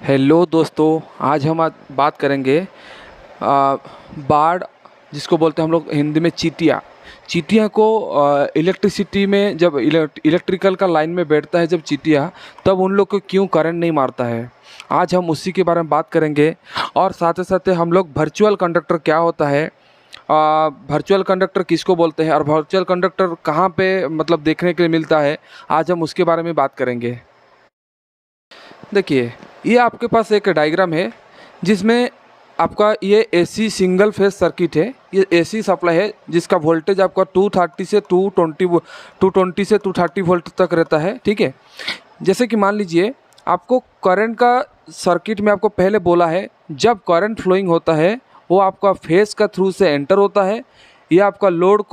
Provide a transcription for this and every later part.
Hello दोस्तों, आज हम बात करेंगे बाढ़, जिसको बोलते हैं हम लोग हिंदी में चींटियाँ। चींटियाँ को इलेक्ट्रिसिटी में जब इलेक्ट्रिकल का लाइन में बैठता है जब चींटियाँ, तब उन लोग को क्यों करंट नहीं मारता है। आज हम उसी के बारे में बात करेंगे। और साथ ही साथ हम लोग वर्चुअल कंडक्टर क्या होता है, वर्चुअल कंडक्टर किसको बोलते हैं और वर्चुअल कंडक्टर कहाँ पे मतलब देखने के लिए मिलता है, आज हम उसके बारे में बात करेंगे। देखिए, ये आपके पास एक डायग्राम है जिसमें आपका ये एसी सिंगल फेज सर्किट है। ये एसी सप्लाई है जिसका वोल्टेज आपका 230 से 220 से 230 वोल्ट तक रहता है। ठीक है, जैसे कि मान लीजिए आपको करंट का सर्किट में आपको पहले बोला है, जब करंट फ्लोइंग होता है वो आपका फेज का थ्रू से एंटर होता है, या आपका लोड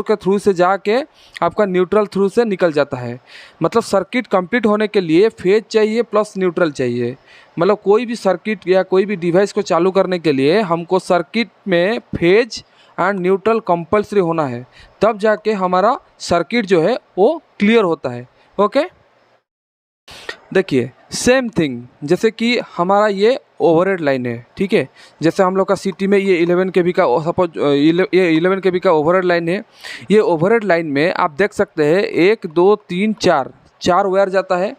के थ्रू से जाके आपका न्यूट्रल थ्रू से निकल जाता है। मतलब सर्किट कंप्लीट होने के लिए फेज चाहिए प्लस न्यूट्रल चाहिए। मतलब कोई भी सर्किट या कोई भी डिवाइस को चालू करने के लिए हमको सर्किट में फेज एंड न्यूट्रल कंपलसरी होना है, तब जाके हमारा सर्किट जो है वो क्लियर होता है। ओके, देखिए सेम थिंग, जैसे कि हमारा ये ओवरहेड लाइन है। ठीक है, जैसे हम लोग का सिटी में ये 11 केवी का सपोज ये 11 केवी का ओवरहेड लाइन है। ये ओवरहेड लाइन में आप देख सकते हैं 1 2 3 4 वायर जाता है।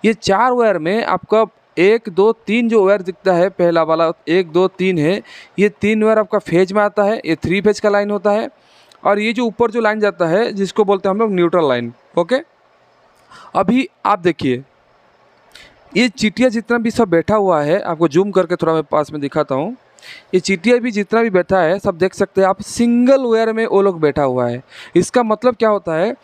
ये 4 वायर में आपका 1 2 3 जो वायर दिखता है, पहला वाला 1 2 3 है, ये 3 वायर आपका फेज में आता है। ये 3 फेज का लाइन होता है। और ये जो ऊपर जो लाइन जाता है जिसको बोलते हैं हम लोग न्यूट्रल लाइन। ओके, अभी आप देखिए ये चींटियाँ जितना भी सब बैठा हुआ है, आपको जूम करके थोड़ा मैं पास में दिखाता हूँ। ये चींटियाँ भी जितना भी बैठा है सब देख सकते हैं आप, सिंगल वायर में वो लोग बैठा हुआ है। इसका मतलब क्या होता है,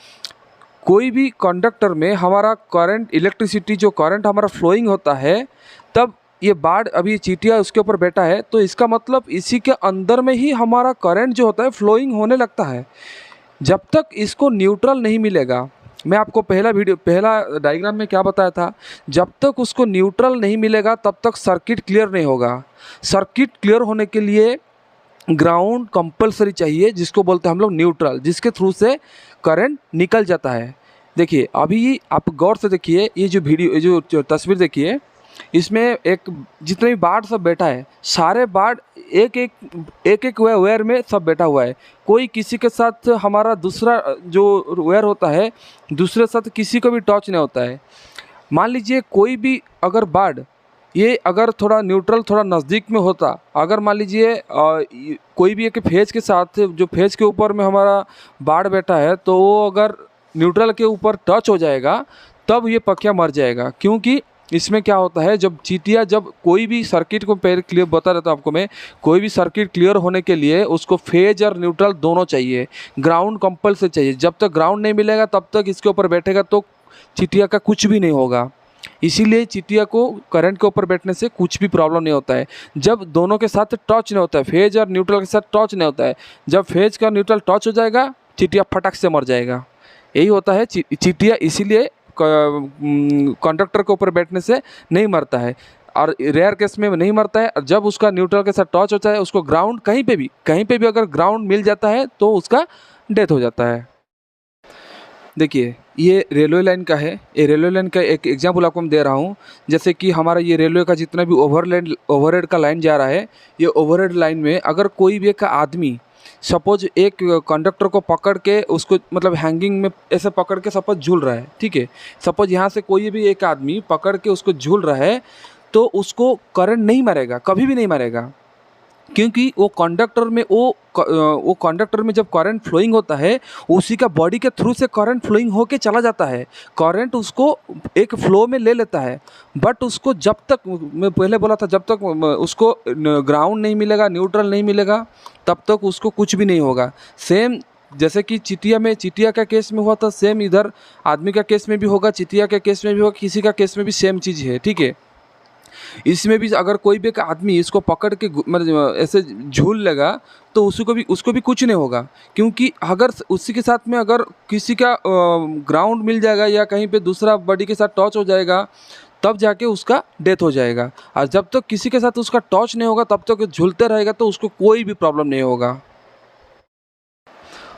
कोई भी कंडक्टर में हमारा करंट इलेक्ट्रिसिटी जो करंट हमारा फ्लोइंग होता है, तब ये बाढ़ अभी चींटियाँ उसके ऊपर बैठा है, तो इसका मतलब इसी के अंदर में ही हमारा करंट जो होता है फ्लोइंग होने लगता है। जब तक इसको न्यूट्रल नहीं मिलेगा, मैं आपको पहला डायग्राम में क्या बताया था, जब तक उसको न्यूट्रल नहीं मिलेगा तब तक सर्किट क्लियर नहीं होगा। सर्किट क्लियर होने के लिए ग्राउंड कंपलसरी चाहिए, जिसको बोलते हैं हम लोग न्यूट्रल, जिसके थ्रू से करंट निकल जाता है। देखिए अभी आप गौर से देखिए, ये जो तस्वीर देखिए, इसमें एक जितने भी बाढ़ सब बैठा है, सारे बाढ़ एक वायर में सब बैठा हुआ है। कोई किसी के साथ हमारा दूसरा जो वायर होता है, दूसरे साथ किसी को भी टच नहीं होता है। मान लीजिए कोई भी अगर बाढ़, ये अगर थोड़ा न्यूट्रल थोड़ा नज़दीक में होता, अगर मान लीजिए कोई भी एक फेज के साथ, जो फेज के ऊपर में हमारा बाढ़ बैठा है, तो वो अगर न्यूट्रल के ऊपर टच हो जाएगा तब ये पकिया मर जाएगा। क्योंकि इसमें क्या होता है, जब चींटियाँ जब कोई भी सर्किट को पहले क्लियर बता रहता हूँ आपको मैं, कोई भी सर्किट क्लियर होने के लिए उसको फेज और न्यूट्रल दोनों चाहिए, ग्राउंड कंपल्सरी चाहिए। जब तक ग्राउंड नहीं मिलेगा तब तक इसके ऊपर बैठेगा तो चींटियाँ का कुछ भी नहीं होगा। इसीलिए चींटियाँ को करंट के ऊपर बैठने से कुछ भी प्रॉब्लम नहीं होता है, जब दोनों के साथ टच नहीं होता है, फेज और न्यूट्रल के साथ टच नहीं होता है। जब फेज का न्यूट्रल टच हो जाएगा, चींटियाँ फटक से मर जाएगा। यही होता है, चींटियाँ इसीलिए कंडक्टर के ऊपर बैठने से नहीं मरता है, और रेयर केस में नहीं मरता है। और जब उसका न्यूट्रल के साथ टच होता है, उसको ग्राउंड कहीं पे भी अगर ग्राउंड मिल जाता है तो उसका डेथ हो जाता है। देखिए ये रेलवे लाइन का है, ये रेलवे लाइन का एक एग्जांपल आपको मैं दे रहा हूँ। जैसे कि हमारा ये रेलवे का जितना भी ओवरहेड का लाइन जा रहा है, ये ओवरहेड लाइन में अगर कोई भी एक आदमी सपोज एक कंडक्टर को पकड़ के उसको मतलब हैंगिंग में ऐसे पकड़ के सपोज झूल रहा है। ठीक है, सपोज यहाँ से कोई भी एक आदमी पकड़ के उसको झूल रहा है, तो उसको करंट नहीं मारेगा, कभी भी नहीं मारेगा। क्योंकि वो कंडक्टर में जब करंट फ्लोइंग होता है, उसी का बॉडी के थ्रू से करंट फ्लोइंग होके चला जाता है, करंट उसको एक फ्लो में ले लेता है। बट उसको जब तक, मैं पहले बोला था, जब तक उसको ग्राउंड नहीं मिलेगा, न्यूट्रल नहीं मिलेगा, तब तक उसको कुछ भी नहीं होगा। सेम जैसे कि चींटिया का केस में हुआ था, सेम इधर आदमी का केस में भी होगा, चींटिया के केस में भी होगा, किसी का केस में भी सेम चीज़ है। ठीक है, इसमें भी अगर कोई भी एक आदमी इसको पकड़ के मतलब ऐसे झूल लेगा, तो उसको भी कुछ नहीं होगा। क्योंकि अगर उसी के साथ में अगर किसी का ग्राउंड मिल जाएगा या कहीं पे दूसरा बॉडी के साथ टच हो जाएगा, तब जाके उसका डेथ हो जाएगा। और जब तक किसी के साथ उसका टच नहीं होगा, तब तक झूलते रहेगा, तो उसको कोई भी प्रॉब्लम नहीं होगा।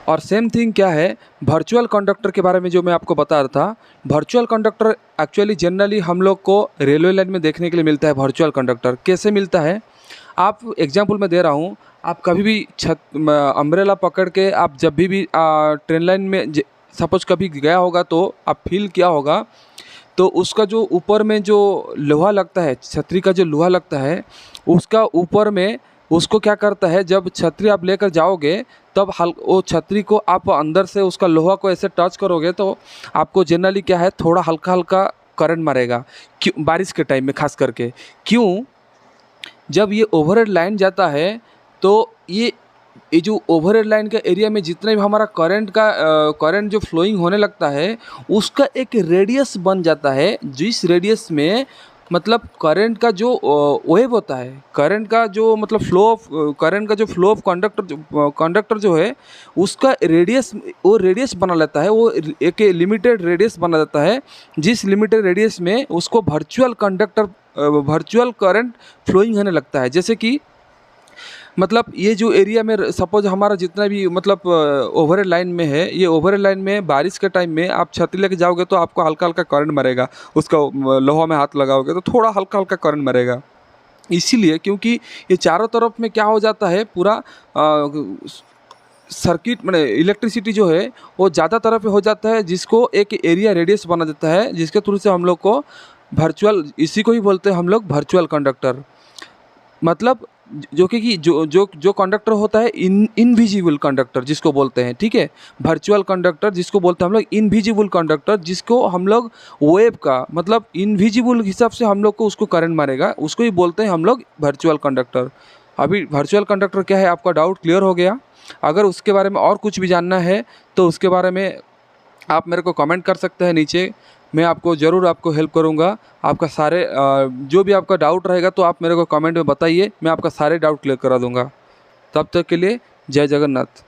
और सेम थिंग क्या है वर्चुअल कंडक्टर के बारे में जो मैं आपको बता रहा था। वर्चुअल कंडक्टर एक्चुअली जनरली हम लोग को रेलवे लाइन में देखने के लिए मिलता है। वर्चुअल कंडक्टर कैसे मिलता है, आप एग्जांपल मैं दे रहा हूँ। आप कभी भी अम्ब्रेला पकड़ के आप जब भी ट्रेन लाइन में सपोज कभी गया होगा तो आप फील किया होगा, तो उसका जो ऊपर में जो लोहा लगता है, छतरी का जो लोहा लगता है, उसका ऊपर में उसको क्या करता है, जब छतरी आप लेकर जाओगे तब वो छतरी को आप अंदर से उसका लोहा को ऐसे टच करोगे तो आपको जनरली क्या है थोड़ा हल्का हल्का करंट मारेगा। क्यों? बारिश के टाइम में खास करके। क्यों? जब ये ओवरहेड लाइन जाता है तो ये जो ओवरहेड लाइन के एरिया में जितने भी हमारा करंट जो फ्लोइंग होने लगता है, उसका एक रेडियस बन जाता है, जिस रेडियस में मतलब करंट का जो वेव होता है, करंट का जो मतलब फ्लो ऑफ कंडक्टर जो है उसका रेडियस, वो रेडियस बना लेता है, वो एक लिमिटेड रेडियस बना देता है, जिस लिमिटेड रेडियस में उसको वर्चुअल करंट फ्लोइंग होने लगता है। जैसे कि मतलब ये जो एरिया में सपोज हमारा जितना भी मतलब ओवरहेड लाइन में है, ये ओवरहेड लाइन में बारिश के टाइम में आप छतरी लेके जाओगे तो आपको हल्का हल्का करंट मरेगा, उसका लोहा में हाथ लगाओगे तो थोड़ा हल्का हल्का करंट मरेगा। इसीलिए क्योंकि ये चारों तरफ में क्या हो जाता है, पूरा सर्किट में इलेक्ट्रिसिटी जो है वो ज़्यादा तरफ पे हो जाता है, जिसको एक एरिया रेडियस बना देता है, जिसके थ्रू से हम लोग को इसी को ही बोलते हैं हम लोग वर्चुअल कंडक्टर। मतलब जो कि जो कंडक्टर होता है इनविजिबल कंडक्टर जिसको बोलते हैं, ठीक है। वर्चुअल कंडक्टर जिसको बोलते हैं हम लोग इनविजिबल कंडक्टर, जिसको हम लोग वेव का मतलब इनविजिबल हिसाब से हम लोग को उसको करंट मारेगा, उसको ही बोलते हैं हम लोग वर्चुअल कंडक्टर। अभी वर्चुअल कंडक्टर क्या है, आपका डाउट क्लियर हो गया? अगर उसके बारे में और कुछ भी जानना है तो उसके बारे में आप मेरे को कमेंट कर सकते हैं नीचे, मैं आपको ज़रूर आपको हेल्प करूंगा। आपका सारे जो भी आपका डाउट रहेगा तो आप मेरे को कमेंट में बताइए, मैं आपका सारे डाउट क्लियर करा दूंगा। तब तक के लिए जय जगन्नाथ।